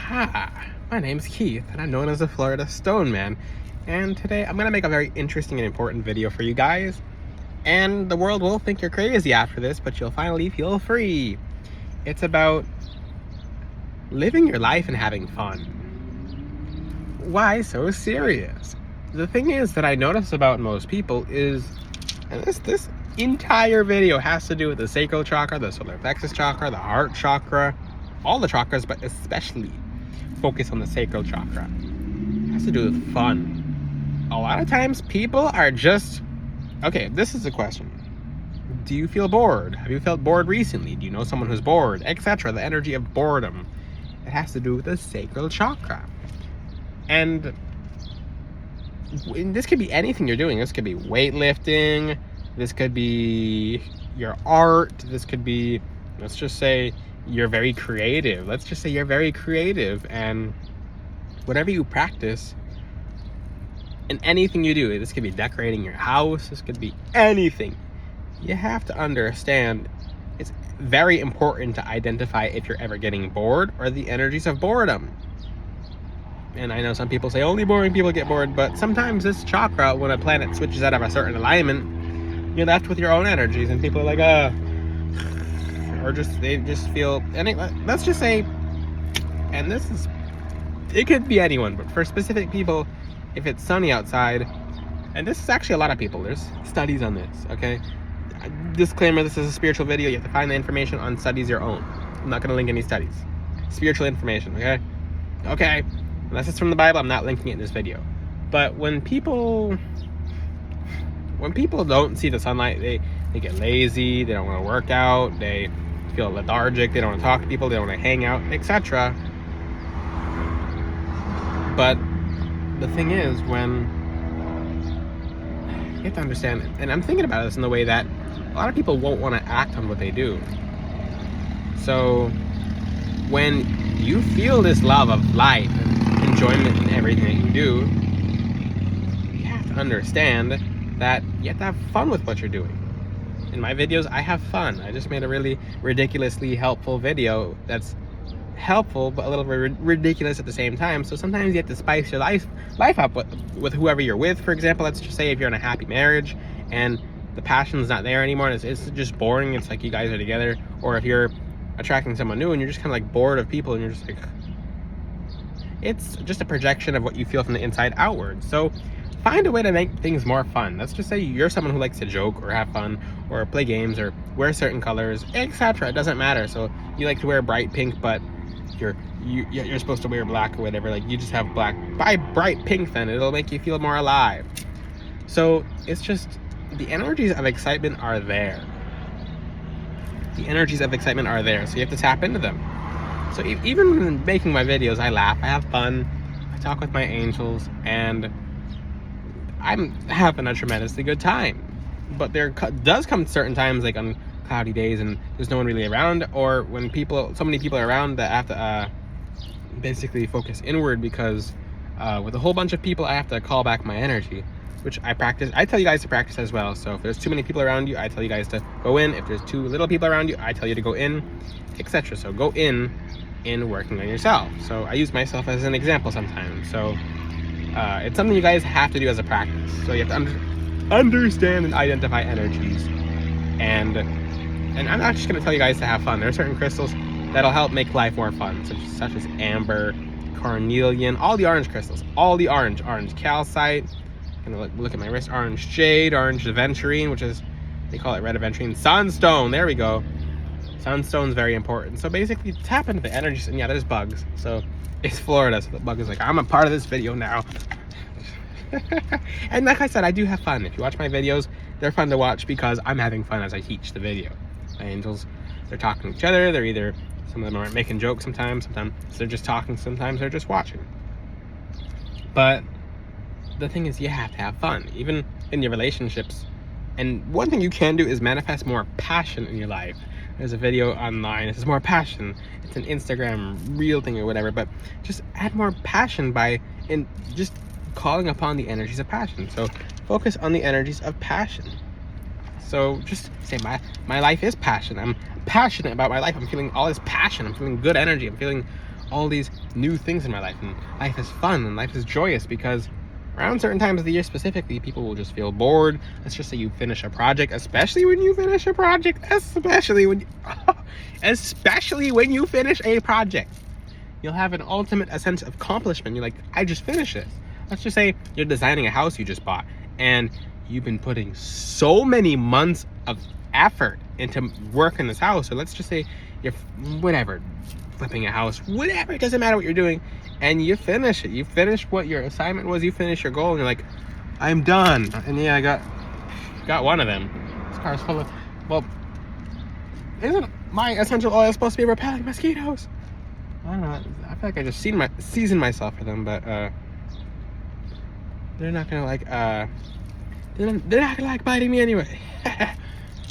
Hi, my name's Keith, and I'm known as the Florida Stone Man. And today I'm going to make a very interesting and important video for you guys. And the world will think you're crazy after this, but you'll finally feel free. It's about living your life and having fun. Why so serious? The thing is that I notice about most people is, and this entire video has to do with the sacral chakra, the solar plexus chakra, the heart chakra, all the chakras, but especially focus on the sacral chakra. It has to do with fun. A lot of times people are just, okay, this is the question. Do you feel bored? Have you felt bored recently? Do you know someone who's bored? Etc. The energy of boredom. It has to do with the sacral chakra. And this could be anything you're doing. This could be weightlifting. This could be your art. This could be, let's just say, you're very creative. Let's just say you're very creative, and whatever you practice and anything you do, this could be decorating your house, this could be anything. You have to understand it's very important to identify if you're ever getting bored or the energies of boredom. And I know some people say only boring people get bored, but sometimes this chakra, when a planet switches out of a certain alignment, you're left with your own energies, and people are like, or they just feel, and let's just say, and it could be anyone, but for specific people, if it's sunny outside, and this is actually a lot of people, there's studies on this, okay? Disclaimer, this is a spiritual video. You have to find the information on studies your own. I'm not going to link any studies. Spiritual information, okay? Unless it's from the Bible, I'm not linking it in this video. But when people don't see the sunlight, they get lazy, they don't want to work out, they feel lethargic, they don't want to talk to people, they don't want to hang out, etc. But the thing is, when you have to understand, and I'm thinking about this in the way that a lot of people won't want to act on what they do. So when you feel this love of life and enjoyment in everything that you do, you have to understand that you have to have fun with what you're doing. In my videos, I have fun. I just made a really ridiculously helpful video that's helpful but a little ridiculous at the same time. So sometimes you have to spice your life up with whoever you're with. For example, let's just say if you're in a happy marriage and the passion's not there anymore, and it's just boring, it's like you guys are together. Or if you're attracting someone new and you're just kind of like bored of people and you're just like, it's just a projection of what you feel from the inside outward. So find a way to make things more fun. Let's just say you're someone who likes to joke or have fun or play games or wear certain colors, etc. It doesn't matter. So you like to wear bright pink, but you're supposed to wear black or whatever. Like, you just have black. Buy bright pink, then it'll make you feel more alive. So it's just, the energies of excitement are there. The energies of excitement are there. So you have to tap into them. So even when making my videos, I laugh, I have fun, I talk with my angels, and I'm having a tremendously good time. But there does come certain times, like on cloudy days and there's no one really around, or when so many people are around, that I have to basically focus inward, because with a whole bunch of people, I have to call back my energy, which I practice. I tell you guys to practice as well. So if there's too many people around you, I tell you guys to go in. If there's too little people around you, I tell you to go in, etc. So go in working on yourself. So I use myself as an example sometimes. So it's something you guys have to do as a practice. So you have to understand and identify energies. And I'm not just going to tell you guys to have fun. There are certain crystals that'll help make life more fun, such as amber, carnelian, all the orange crystals, all the orange calcite. I'm going to look at my wrist, orange jade, orange aventurine, which is, they call it red aventurine, sunstone, there we go. Sunstone's very important. So basically tap into the energies, and yeah, there's bugs. So it's Florida, so the bug is like, I'm a part of this video now. And like I said, I do have fun. If you watch my videos, they're fun to watch because I'm having fun as I teach the video. My angels, they're talking to each other. They're either, some of them are making jokes sometimes they're just talking, sometimes they're just watching. But the thing is, you have to have fun, even in your relationships. And one thing you can do is manifest more passion in your life. There's a video online, it says more passion. It's an Instagram reel thing or whatever, but just add more passion by just calling upon the energies of passion. So focus on the energies of passion. So just say, my life is passion. I'm passionate about my life. I'm feeling all this passion. I'm feeling good energy. I'm feeling all these new things in my life, and life is fun and life is joyous, because around certain times of the year specifically, people will just feel bored. Let's just say you finish a project, especially when you finish a project, especially when you finish a project, you'll have an ultimate a sense of accomplishment. You're like, I just finished this. Let's just say you're designing a house you just bought, and you've been putting so many months of effort into work in this house. So let's just say you're flipping a house, whatever, it doesn't matter what you're doing, and you finish it. You finish what your assignment was, you finish your goal, and you're like, I'm done. And yeah, I got one of them. This car's full of, well, isn't my essential oil supposed to be repelling mosquitoes? I don't know, I feel like I just seasoned myself for them, but they're not gonna like they're not gonna like biting me anyway.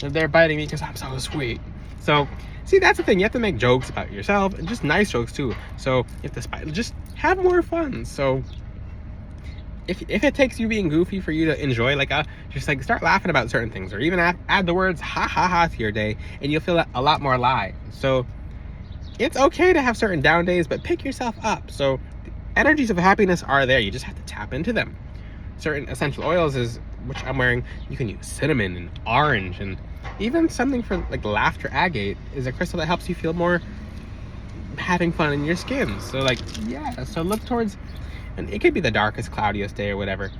They're biting me because I'm so sweet. So see, that's the thing, you have to make jokes about yourself, and just nice jokes too. So you have to just have more fun. So if it takes you being goofy for you to enjoy, like just like start laughing about certain things, or even add the words ha ha ha to your day, and you'll feel a lot more alive. So it's okay to have certain down days, but pick yourself up. So the energies of happiness are there, you just have to tap into them. Certain essential oils, which I'm wearing, you can use cinnamon and orange, and even something for like laughter agate is a crystal that helps you feel more having fun in your skin. So like, yeah, so look towards, and it could be the darkest, cloudiest day or whatever,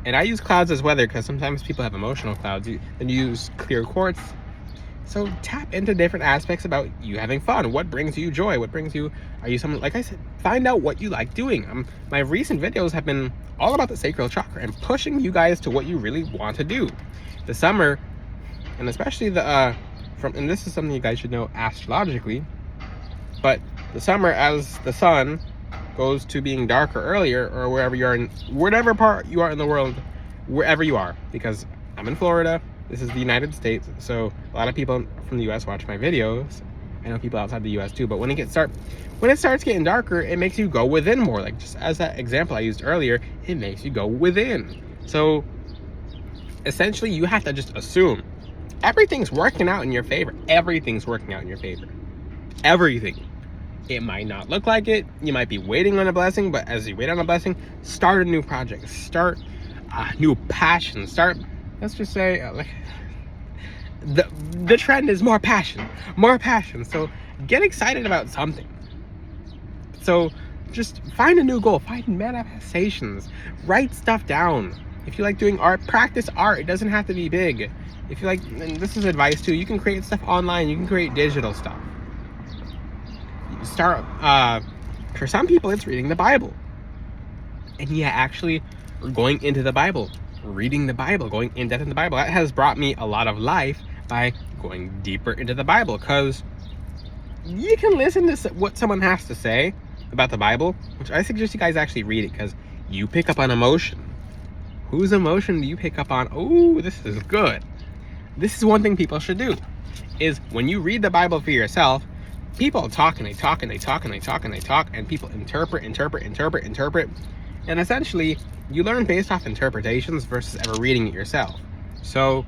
and I use clouds as weather because sometimes people have emotional clouds. Then you use clear quartz. So tap into different aspects about you having fun. What brings you joy? What brings you, are you someone, like I said, find out what you like doing. My recent videos have been all about the sacral chakra and pushing you guys to what you really want to do. The summer, and especially and this is something you guys should know astrologically, but the summer, as the sun goes to being darker earlier, or wherever you are in, whatever part you are in the world, wherever you are, because I'm in Florida, this is the United States, so a lot of people from the US watch my videos. I know people outside the US too, but when it starts getting darker, it makes you go within more. Like just as that example I used earlier, it makes you go within. So essentially you have to just assume everything's working out in your favor. Everything's working out in your favor. Everything. It might not look like it. You might be waiting on a blessing, but as you wait on a blessing, start a new project, start a new passion, let's just say the trend is more passion. So get excited about something. So just find a new goal, find manifestations, write stuff down. If you like doing art, practice art. It doesn't have to be big. If you like, and this is advice too, you can create stuff online, you can create digital stuff. You start, for some people it's reading the Bible. And yeah, actually going into the Bible, reading the Bible, going in depth in the Bible, that has brought me a lot of life by going deeper into the Bible, because you can listen to what someone has to say about the Bible, which I suggest you guys actually read it, because you pick up on emotion. Whose emotion do you pick up on? Oh, this is good. This is one thing people should do, is when you read the Bible for yourself, people talk and they talk and they talk and they talk and they talk, and people interpret, and essentially you learn based off interpretations versus ever reading it yourself. So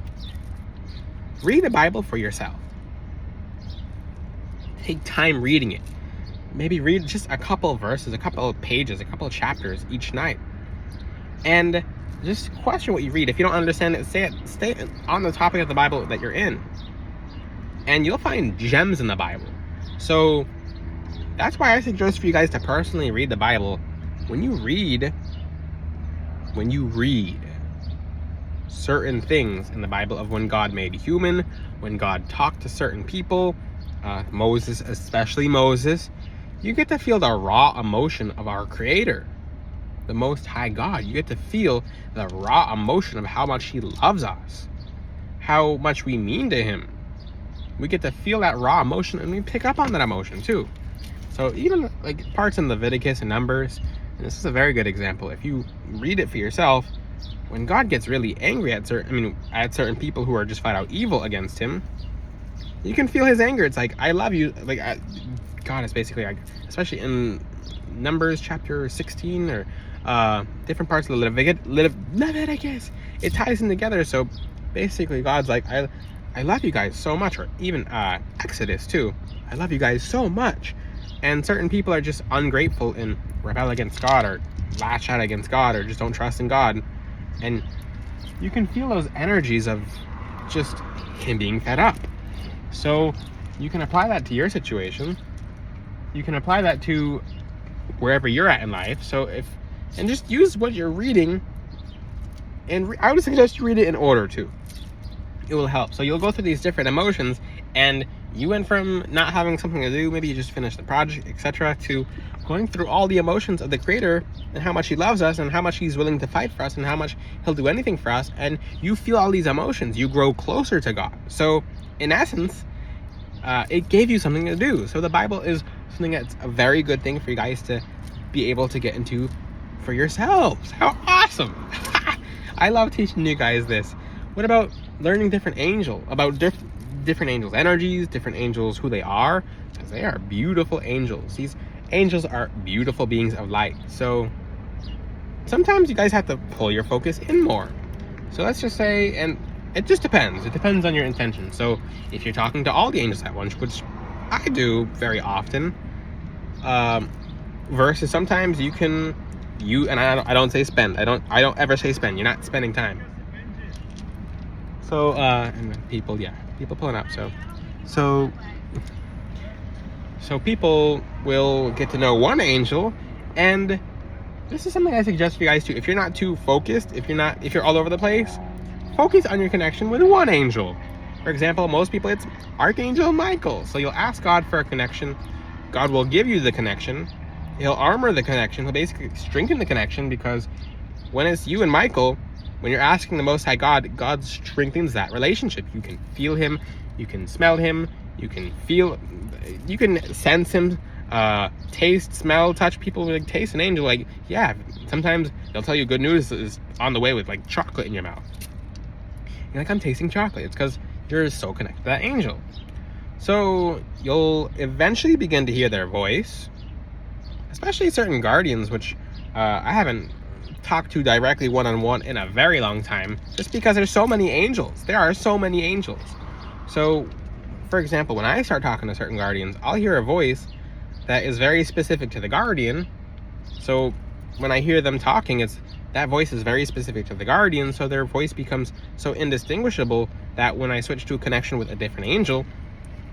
read the Bible for yourself. Take time reading it. Maybe read just a couple of verses, a couple of pages, a couple of chapters each night. And just question what you read. If you don't understand it, stay on the topic of the Bible that you're in. And you'll find gems in the Bible. So that's why I suggest for you guys to personally read the Bible. When you read certain things in the Bible of when God made human, when God talked to certain people, Moses, especially Moses, you get to feel the raw emotion of our Creator, the Most High God. You get to feel the raw emotion of how much He loves us, how much we mean to Him. We get to feel that raw emotion, and we pick up on that emotion too. So even like parts in Leviticus and Numbers, and this is a very good example. If you read it for yourself, when God gets really angry at certain people who are just flat out evil against Him, you can feel His anger. It's like, I love you. Like God is basically like, especially in Numbers chapter 16 or different parts of the Leviticus, it ties them together. So basically God's like, I love you guys so much. Or even Exodus too, I love you guys so much And certain people are just ungrateful and rebel against God, or lash out against God, or just don't trust in God. And you can feel those energies of just him being fed up. So you can apply that to your situation. You can apply that to wherever you're at in life. And just use what you're reading, and I would suggest you read it in order too. It will help. So you'll go through these different emotions, and you went from not having something to do, maybe you just finished the project, etc., to going through all the emotions of the Creator and how much He loves us and how much He's willing to fight for us and how much He'll do anything for us. And you feel all these emotions. You grow closer to God. So in essence, it gave you something to do. So the Bible is something that's a very good thing for you guys to be able to get into for yourselves. How awesome! I love teaching you guys this. What about learning different angels, about different angels' energies, different angels, who they are? Because they are beautiful angels. These angels are beautiful beings of light. So sometimes you guys have to pull your focus in more. So let's just say, and it just depends. It depends on your intention. So if you're talking to all the angels at once, which I do very often, versus sometimes and I don't say spend. I don't ever say spend. You're not spending time. So and then people pulling up. So people will get to know one angel, and this is something I suggest for you guys too. If you're not too focused, if you're all over the place, focus on your connection with one angel. For example, most people, it's Archangel Michael. So you'll ask God for a connection. God will give you the connection. He'll armor the connection. He'll basically strengthen the connection, because when it's you and Michael, when you're asking the Most High God, God strengthens that relationship. You can feel Him. You can smell Him. You can sense Him. Taste, smell, touch. People like taste an angel. Like, yeah, sometimes they'll tell you good news is on the way with like chocolate in your mouth. You're like, I'm tasting chocolate. It's because you're so connected to that angel. So you'll eventually begin to hear their voice, especially certain guardians, which I haven't talked to directly one-on-one in a very long time, just because there's so many angels. There are so many angels. So, for example, when I start talking to certain guardians, I'll hear a voice that is very specific to the guardian. So when I hear them talking, that voice is very specific to the guardian, so their voice becomes so indistinguishable that when I switch to a connection with a different angel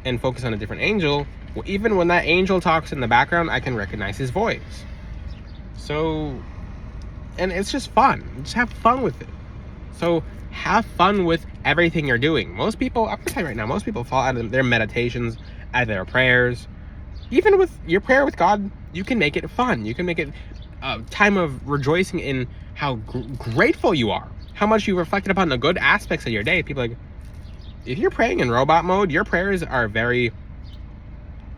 and focus on a different angel, even when that angel talks in the background, I can recognize his voice. So, and it's just fun. Just have fun with it. So have fun with everything you're doing. Most people, I'm gonna tell you right now, most people fall out of their meditations, out of their prayers. Even with your prayer with God, you can make it fun. You can make it a time of rejoicing in how grateful you are, how much you reflected upon the good aspects of your day. People are like, if you're praying in robot mode, your prayers are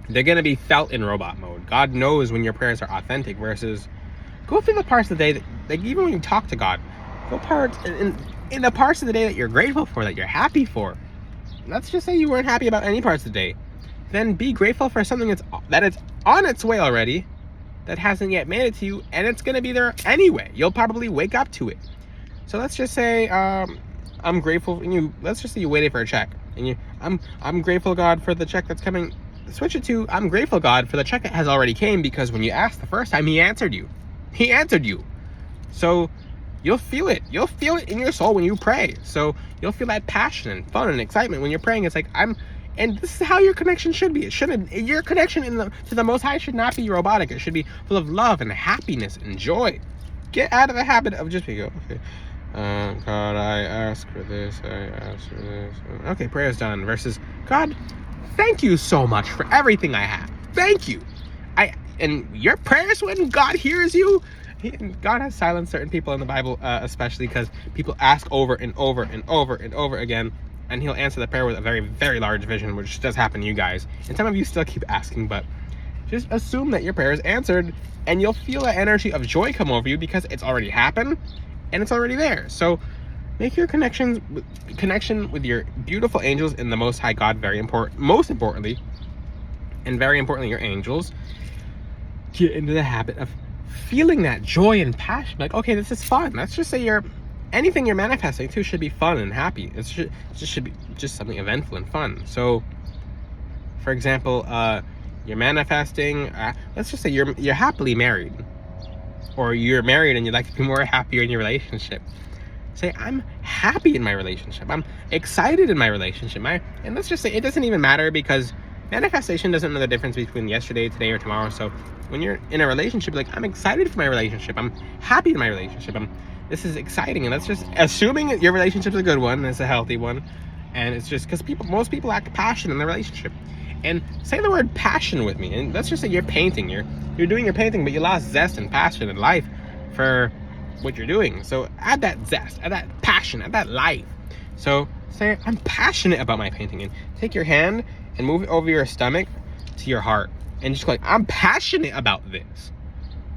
they're going to be felt in robot mode. God knows when your prayers are authentic, versus go through the parts of the day that, like, even when you talk to God, go parts in the parts of the day that you're grateful for, that you're happy for. Let's just say you weren't happy about any parts of the day. Then be grateful for something that it's on its way already, that hasn't yet made it to you, and it's going to be there anyway. You'll probably wake up to it. So let's just say I'm grateful, and let's just say you waited for a check, and I'm grateful, God, for the check that's coming. Switch it to, I'm grateful, God, for the check that has already came, because when you asked the first time, He answered you. He answered you. So you'll feel it. You'll feel it in your soul when you pray. So you'll feel that passion and fun and excitement when you're praying. It's like, and this is how your connection should be. Your connection to the Most High should not be robotic. It should be full of love and happiness and joy. Get out of the habit of just being, okay, God, I ask for this, I ask for this. Okay, prayer's done. Versus, God, thank you so much for everything I have. Thank you. And your prayers, when God hears you, God has silenced certain people in the Bible, especially because people ask over and over and over and over again, and He'll answer the prayer with a very, very large vision, which does happen to you guys. And some of you still keep asking, but just assume that your prayer is answered, and you'll feel that energy of joy come over you because it's already happened and it's already there. So make your connection with your beautiful angels in the Most High God very important. Most importantly, and very importantly, your angels, get into the habit of feeling that joy and passion. Like, okay, this is fun. Let's just say anything you're manifesting to should be fun and happy. It should be just something eventful and fun. So, for example, you're manifesting. Let's just say you're happily married, or you're married and you'd like to be more happier in your relationship. Say, I'm happy in my relationship. I'm excited in my relationship. And let's just say it doesn't even matter, because manifestation doesn't know the difference between yesterday, today, or tomorrow. So when you're in a relationship, like, I'm excited for my relationship. I'm happy in my relationship. This is exciting. And let's just, assuming your relationship's a good one, it's a healthy one. And it's just because most people lack passion in their relationship. And say the word passion with me. And let's just say you're painting. You're doing your painting, but you lost zest and passion in life for what you're doing. So add that zest, add that passion, add that life. So say, I'm passionate about my painting, and take your hand and move it over your stomach to your heart, and just go like, I'm passionate about this.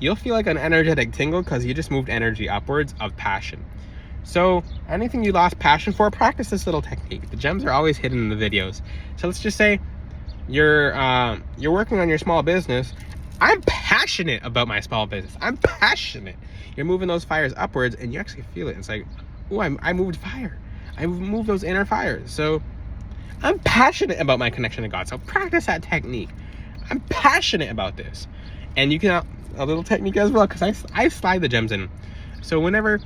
You'll feel like an energetic tingle, because you just moved energy upwards of passion. So anything you lost passion for, practice this little technique. The gems are always hidden in the videos. So let's just say you're working on your small business. I'm passionate about my small business. I'm passionate. You're moving those fires upwards, and you actually feel it. It's like, oh, I moved fire. I moved those inner fires. So I'm passionate about my connection to God. So practice that technique. I'm passionate about this. And you can, a little technique as well, because I slide the gems in. So whenever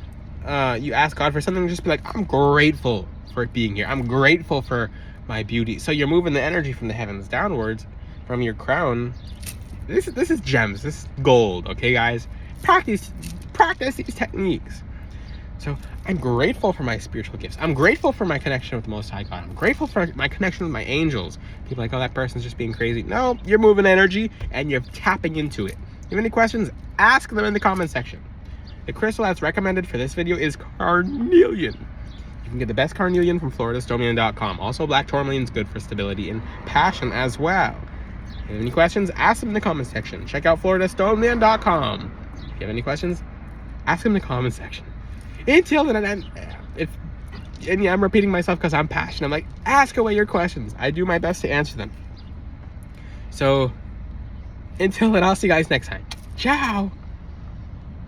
you ask God for something, just be like, I'm grateful for it being here. I'm grateful for my beauty. So you're moving the energy from the heavens downwards, from your crown. This is gems. This is gold. Okay, guys? Practice these techniques. So I'm grateful for my spiritual gifts. I'm grateful for my connection with the Most High God. I'm grateful for my connection with my angels. People are like, oh, that person's just being crazy. No, you're moving energy and you're tapping into it. If you have any questions, ask them in the comment section. The crystal that's recommended for this video is carnelian. You can get the best carnelian from FloridaStoneman.com. Also, black tourmaline is good for stability and passion as well. If you have any questions, ask them in the comment section. Check out FloridaStoneman.com. If you have any questions, ask them in the comment section. Until then, I'm repeating myself because I'm passionate. I'm like, ask away your questions. I do my best to answer them. So, until then, I'll see you guys next time. Ciao!